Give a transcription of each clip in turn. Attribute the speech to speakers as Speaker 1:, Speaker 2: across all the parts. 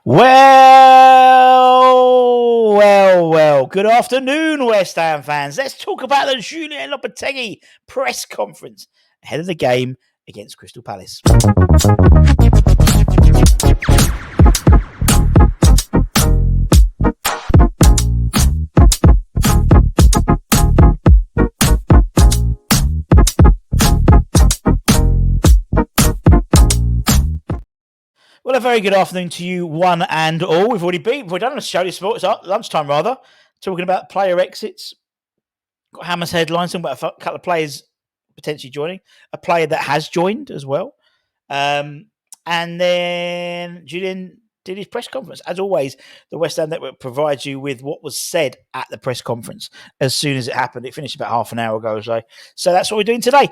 Speaker 1: Well. Good afternoon, West Ham fans. Let's talk about the Julian Lopetegui press conference ahead of the game against Crystal Palace. Well, a very good afternoon to you, one and all. We've already done a show this morning. It's lunchtime, rather. Talking about player exits. Got Hammer's headlines, talking about a couple of players potentially joining. A player that has joined as well. And then Julian did his press conference. As always, the West Ham Network provides you with what was said at the press conference as soon as it happened. It finished about half an hour ago or so. So that's what we're doing today.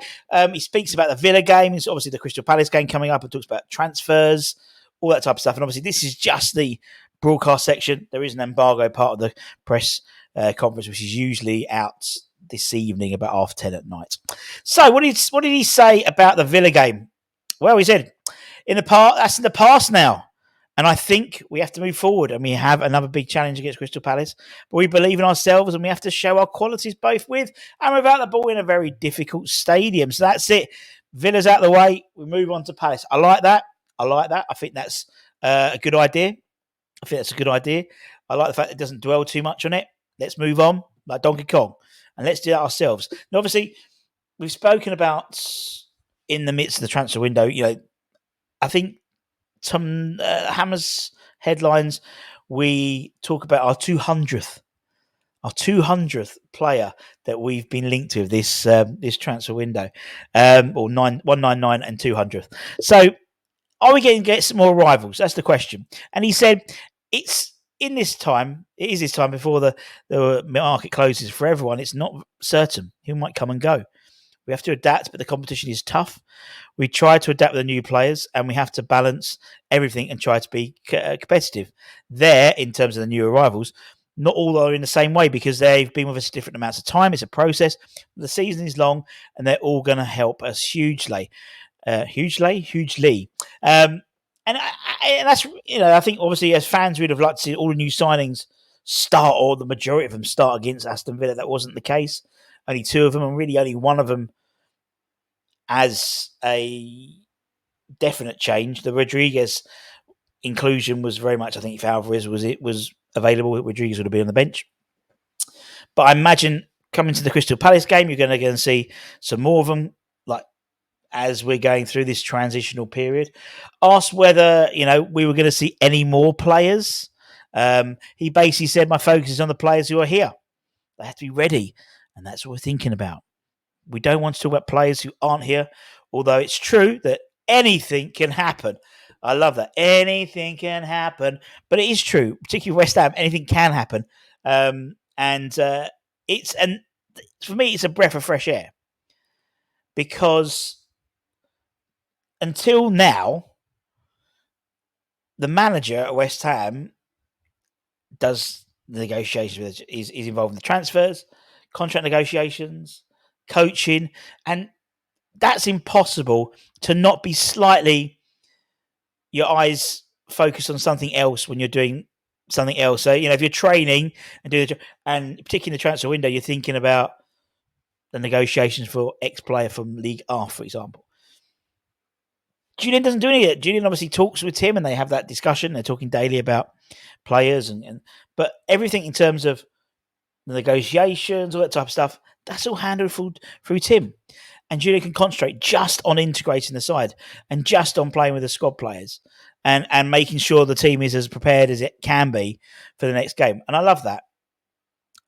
Speaker 1: He speaks about the Villa game. It's obviously the Crystal Palace game coming up and talks about transfers, all that type of stuff. And obviously this is just the broadcast section. There is an embargo part of the press conference, which is usually out this evening about 10:30 at night. So what did he say about the Villa game? Well, he said, that's in the past now. And I think we have to move forward and we have another big challenge against Crystal Palace. But we believe in ourselves and we have to show our qualities both with and without the ball in a very difficult stadium. So that's it. Villa's out of the way. We move on to Palace. I like that. I think that's a good idea. I like the fact it doesn't dwell too much on it. Let's move on like Donkey Kong. And let's do that ourselves. And obviously, we've spoken about in the midst of the transfer window, I think some Hammer's headlines, we talk about our 200th player that we've been linked to this transfer window, or 199 and 200th. So, are we going to get some more arrivals? That's the question. And he said it is this time before the market closes for everyone. It's not certain who might come and go. We have to adapt, but the competition is tough. We try to adapt with the new players, and we have to balance everything and try to be competitive. There, in terms of the new arrivals, not all are in the same way because they've been with us different amounts of time. It's a process. The season is long, and they're all going to help us hugely. Hugely. And that's, I think obviously as fans, we'd have liked to see all the new signings start, or the majority of them start against Aston Villa. That wasn't the case. Only two of them, and really only one of them as a definite change. The Rodriguez inclusion was very much, I think, if Alvarez was available, Rodriguez would have been on the bench. But I imagine coming to the Crystal Palace game, you're going to see some more of them, like as we're going through this transitional period. Asked whether, we were going to see any more players. He basically said, my focus is on the players who are here. They have to be ready. And that's what we're thinking about. We don't want to talk about players who aren't here, although it's true that anything can happen. I love that. Anything can happen. But it is true, particularly West Ham, anything can happen. And for me, it's a breath of fresh air. Because until now, the manager at West Ham does the negotiations, is involved in the transfers, contract negotiations, coaching, and that's impossible to not be slightly your eyes focused on something else when you're doing something else. So, if you're training and particularly in the transfer window, you're thinking about the negotiations for X player from League R, for example. Julian doesn't do any of it. Julian obviously talks with Tim and they have that discussion. They're talking daily about players but everything in terms of the negotiations, all that type of stuff, that's all handled through Tim. And Julian can concentrate just on integrating the side and just on playing with the squad players and making sure the team is as prepared as it can be for the next game. And I love that.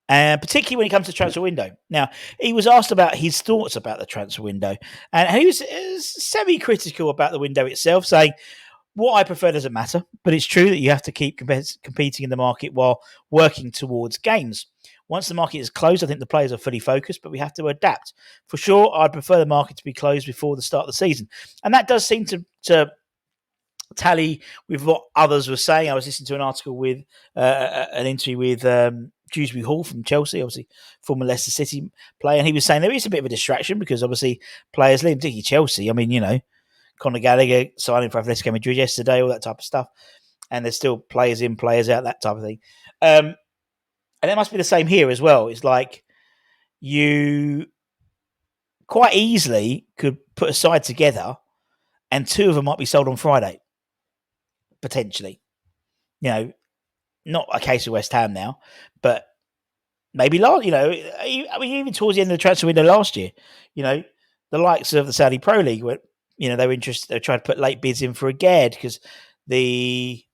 Speaker 1: Particularly when it comes to transfer window. Now, he was asked about his thoughts about the transfer window. And he was semi-critical about the window itself, saying, what I prefer doesn't matter, but it's true that you have to keep competing in the market while working towards games. Once the market is closed, I think the players are fully focused, but we have to adapt. For sure, I'd prefer the market to be closed before the start of the season. And that does seem to tally with what others were saying. I was listening to an article with an interview with Dewsbury Hall from Chelsea, obviously former Leicester City player, and he was saying there is a bit of a distraction because obviously players leave, particularly Chelsea. I mean, Conor Gallagher signing for Atletico Madrid yesterday, all that type of stuff. and there's still players in, players out, that type of thing. And it must be the same here as well. It's like you quite easily could put a side together, and two of them might be sold on Friday, potentially. You know, not a case of West Ham now, but maybe last. I mean, even towards the end of the transfer window last year, you know, the likes of the Saudi Pro League were, they were interested. They tried to put late bids in for a Gad because the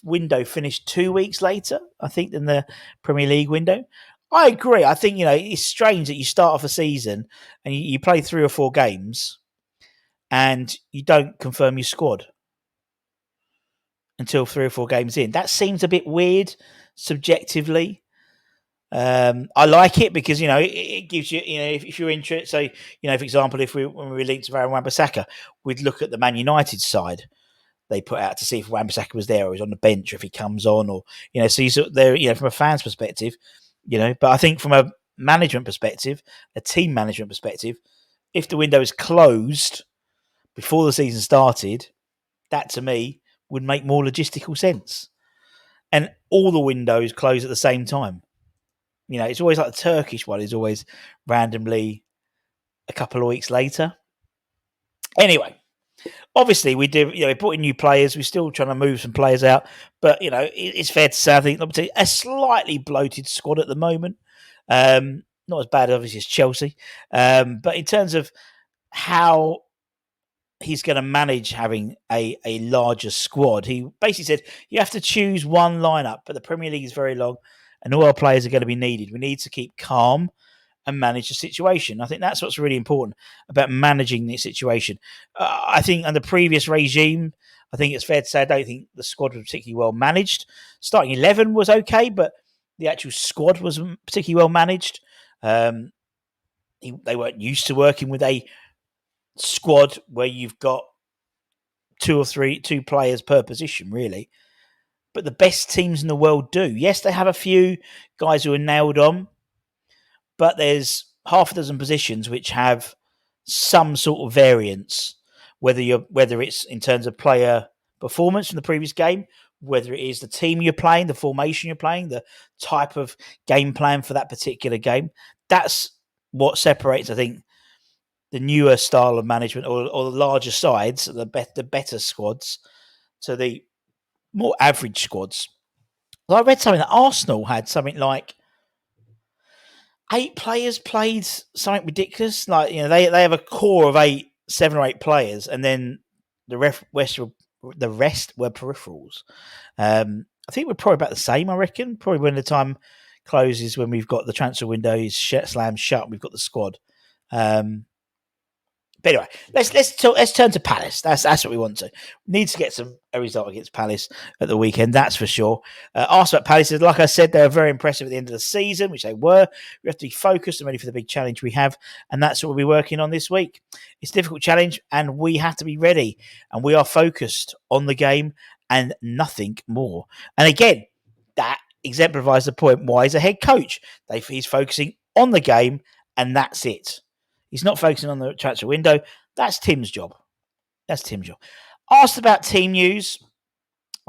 Speaker 1: window finished 2 weeks later, I think, than the Premier League window. I agree. I think, it's strange that you start off a season and you play 3 or 4 games and you don't confirm your squad until 3 or 4 games in. That seems a bit weird subjectively. I like it because, it gives you, if you're interested. So, for example, when we were linked to Aaron Wan-Bissaka, we'd look at the Man United side they put out to see if Wan-Bissaka was there or he's on the bench or if he comes on, or, so you sort of there, from a fan's perspective, but I think from a management perspective, a team management perspective, if the window is closed before the season started, that to me would make more logistical sense. And all the windows close at the same time. It's always like the Turkish one is always randomly a couple of weeks later. Anyway, obviously we did, we brought in new players. We're still trying to move some players out, but it's fair to say I think a slightly bloated squad at the moment. Not as bad, obviously, as Chelsea, but in terms of how he's going to manage having a larger squad, he basically said you have to choose one lineup, but the Premier League is very long, and all our players are going to be needed. We need to keep calm and manage the situation. I think that's what's really important about managing the situation. I think under previous regime, I think it's fair to say I don't think the squad was particularly well managed. Starting 11 was okay, but the actual squad wasn't particularly well managed. They weren't used to working with a squad where you've got two players per position, really. But the best teams in the world do. Yes, they have a few guys who are nailed on, but there's half a dozen positions which have some sort of variance, whether it's in terms of player performance from the previous game, whether it is the team you're playing, the formation you're playing, the type of game plan for that particular game. That's what separates, I think, the newer style of management or the larger sides, the better squads, to the more average squads. Well, I read something that Arsenal had something like 8 players played something ridiculous. Like, they have a core of 7 or 8 players, and then the rest were peripherals. I think we're probably about the same, I reckon. Probably when the time closes, when we've got the transfer window is slammed shut, we've got the squad. But anyway, let's turn to Palace. That's what we want to. We need to get a result against Palace at the weekend, that's for sure. Arsenal at Palace, like I said, they were very impressive at the end of the season, which they were. We have to be focused and ready for the big challenge we have, and that's what we'll be working on this week. It's a difficult challenge, and we have to be ready, and we are focused on the game and nothing more. And again, that exemplifies the point why he's a head coach. He's focusing on the game, and that's it. He's not focusing on the transfer window. That's Tim's job. Asked about team news.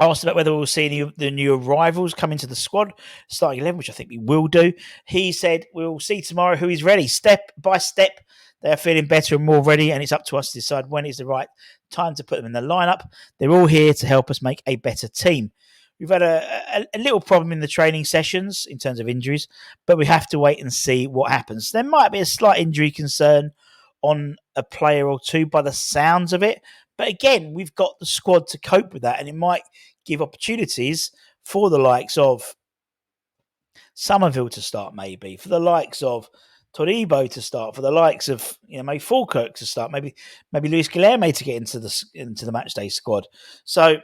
Speaker 1: Asked about whether we'll see any of the new arrivals come into the squad, starting 11, which I think we will do. He said we'll see tomorrow who is ready. Step by step, they are feeling better and more ready, and it's up to us to decide when is the right time to put them in the lineup. They're all here to help us make a better team. We've had a little problem in the training sessions in terms of injuries, but we have to wait and see what happens. There might be a slight injury concern on a player or two by the sounds of it. But again, we've got the squad to cope with that, and it might give opportunities for the likes of Somerville to start, maybe, for the likes of Toribo to start, for the likes of maybe Falkirk to start, maybe Luis Guilherme to get into the matchday squad. So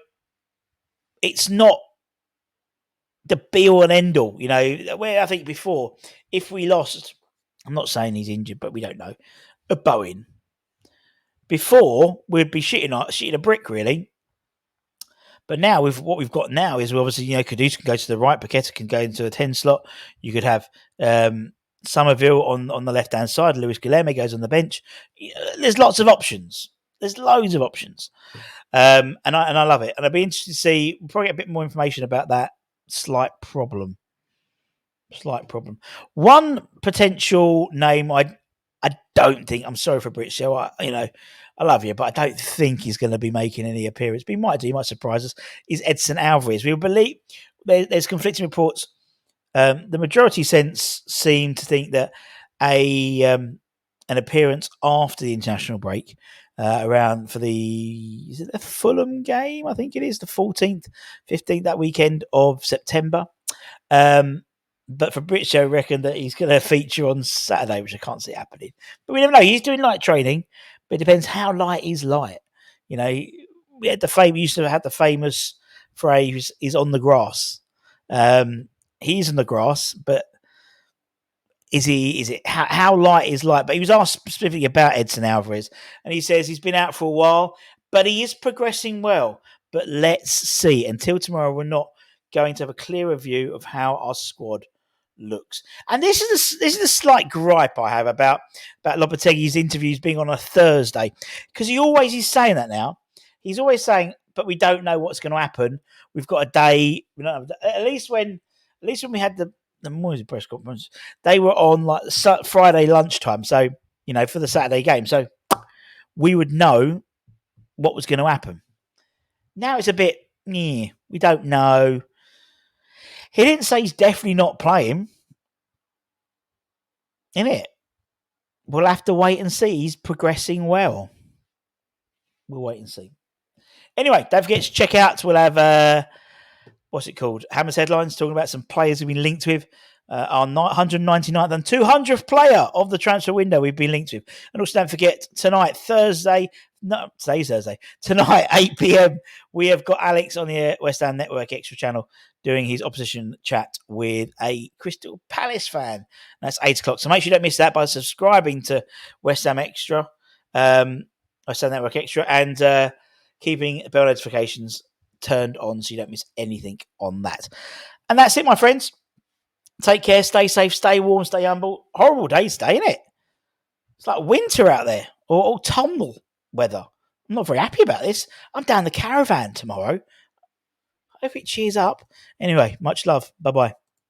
Speaker 1: it's not the be all and end all, where I think before, if we lost, I'm not saying he's injured, but we don't know, a Bowen, before we'd be shitting a brick, really. But now, with what we've got now, is obviously, Kudus can go to the right, Paqueta can go into a 10 slot. You could have Somerville on the left-hand side, Luis Guilherme goes on the bench. There's lots of options. There's loads of options, and I love it. And I'd be interested to see. We'll probably get a bit more information about that slight problem. Slight problem. One potential name I don't think. I'm sorry for British Show. I love you, but I don't think he's going to be making any appearance. But he might do. He might surprise us. Is Edson Alvarez? We believe there's conflicting reports. The majority sense seem to think that a an appearance after the international break, around for is it the Fulham game? I think it is the 14th, 15th, that weekend of September. But for British, I reckon that he's going to feature on Saturday, which I can't see happening. But we never know. He's doing light training, but it depends how light is light. We used to have the famous phrase, "He's on the grass." He's on the grass, but is he? Is it how light is light? But he was asked specifically about Edson Alvarez, and he says he's been out for a while, but he is progressing well. But let's see. Until tomorrow, we're not going to have a clearer view of how our squad looks. And this is a slight gripe I have about Lopetegui's interviews being on a Thursday, because he's saying that now. He's always saying, but we don't know what's going to happen. We've got a day. We don't have, at least when we had the morning press conference, they were on like Friday lunchtime. So for the Saturday game, so we would know what was going to happen. Now it's a bit, we don't know. He didn't say he's definitely not playing, innit? We'll have to wait and see. He's progressing well. We'll wait and see. Anyway, don't forget to check out. We'll have, what's it called? Hammer's Headlines, talking about some players we've been linked with. Our 199th and 200th player of the transfer window we've been linked with. And also don't forget, today's Thursday, 8 p.m, we have got Alex on the West Ham Network Extra channel doing his opposition chat with a Crystal Palace fan. That's 8 o'clock. So make sure you don't miss that by subscribing to West Ham Extra, West Ham Network Extra, and keeping bell notifications turned on so you don't miss anything on that. And that's it, my friends. Take care, stay safe, stay warm, stay humble. Horrible day today, isn't it? It's like winter out there, or autumnal weather. I'm not very happy about this. I'm down the caravan tomorrow. I hope it cheers up. Anyway, much love. Bye-bye.